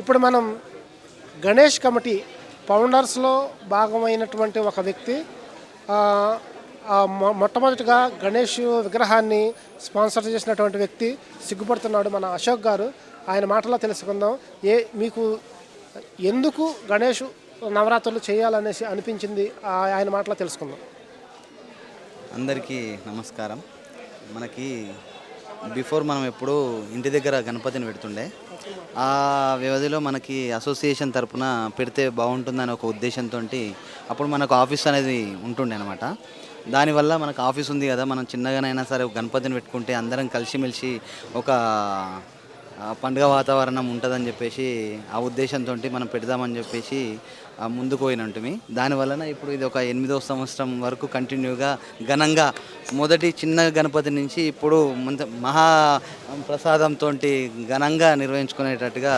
ఇప్పుడు మనం గణేష్ కమిటీ ఫౌండర్స్లో భాగమైనటువంటి ఒక వ్యక్తి మొట్టమొదటిగా గణేష్ విగ్రహాన్ని స్పాన్సర్ చేసినటువంటి వ్యక్తి సిగ్గుపడుతున్నాడు మన అశోక్ గారు. ఆయన మాటల్లో తెలుసుకుందాం. మీకు ఎందుకు గణేష్ నవరాత్రులు చేయాలనేసి అనిపించింది, ఆయన మాటలో తెలుసుకుందాం. అందరికీ నమస్కారం. మనకి బిఫోర్ మనం ఎప్పుడూ ఇంటి దగ్గర గణపతిని పెడుతుండే, ఆ వ్యవధిలో మనకి అసోసియేషన్ తరపున పెడితే బాగుంటుందని ఒక ఉద్దేశంతో అప్పుడు మనకు ఆఫీస్ అనేది ఉంటుండే అనమాట. దానివల్ల మనకు ఆఫీస్ ఉంది కదా, మనం చిన్నగానైనా సరే గణపతిని పెట్టుకుంటే అందరం కలిసిమెలిసి ఒక పండుగ వాతావరణం ఉంటుందని చెప్పేసి ఆ ఉద్దేశంతో మనం పెడదామని చెప్పేసి ముందుకు పోయినట్టుమి. దానివలన ఇప్పుడు ఇది ఒక 8వ సంవత్సరం వరకు కంటిన్యూగా ఘనంగా మొదటి చిన్న గణపతి నుంచి ఇప్పుడు మహా ప్రసాదంతో ఘనంగా నిర్వహించుకునేటట్టుగా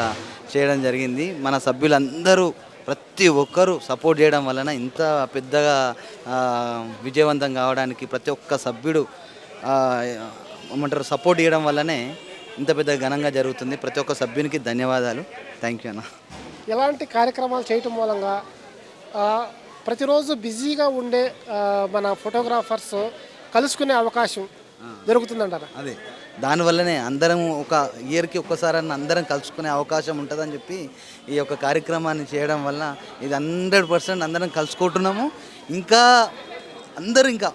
చేయడం జరిగింది. మన సభ్యులందరూ ప్రతి ఒక్కరూ సపోర్ట్ చేయడం వలన ఇంత పెద్దగా విజయవంతం కావడానికి ప్రతి ఒక్క సభ్యుడు ఏమంటారు సపోర్ట్ చేయడం వల్లనే ఇంత పెద్ద ఘనంగా జరుగుతుంది. ప్రతి ఒక్క సభ్యునికి ధన్యవాదాలు. థ్యాంక్ యూ అన్న. ఎలాంటి కార్యక్రమాలు చేయటం మూలంగా ప్రతిరోజు బిజీగా ఉండే మన ఫోటోగ్రాఫర్స్ కలుసుకునే అవకాశం దొరుకుతుందంటారా? అదే దానివల్లనే అందరం ఒక ఇయర్కి ఒక్కసారన్నా అందరం కలుసుకునే అవకాశం ఉంటుందని చెప్పి ఈ యొక్క కార్యక్రమాన్ని చేయడం వల్ల ఇది 100% అందరం కలుసుకుంటున్నాము. ఇంకా అందరూ ఇంకా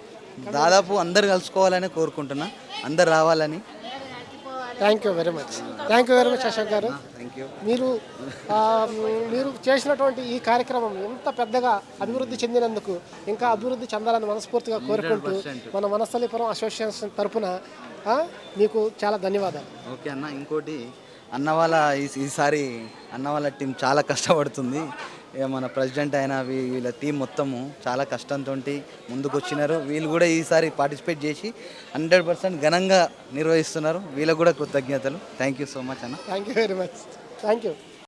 దాదాపు అందరు కలుసుకోవాలని కోరుకుంటున్నా, అందరు రావాలని. Thank you very much Ashok garu. మీరు చేసినటువంటి ఈ కార్యక్రమం ఎంత పెద్దగా అభివృద్ధి చెందినందుకు ఇంకా అభివృద్ధి చెందాలని మనస్ఫూర్తిగా కోరుకుంటూ మన వనస్థలిపురం అసోసియేషన్ తరఫున మీకు చాలా ధన్యవాదాలు. ఓకే అన్న. ఇంకోటి ఈసారి అన్న వాళ్ళ టీం చాలా కష్టపడుతుంది. ఇక మన ప్రెసిడెంట్ అయిన వీళ్ళ టీం మొత్తము చాలా కష్టంతో ముందుకు వచ్చినారు. వీళ్ళు కూడా ఈసారి పార్టిసిపేట్ చేసి 100% ఘనంగా నిర్వహిస్తున్నారు. వీళ్ళకు కూడా కృతజ్ఞతలు. థ్యాంక్ యూ సో మచ్ అన్న. Thank you very much. Thank you.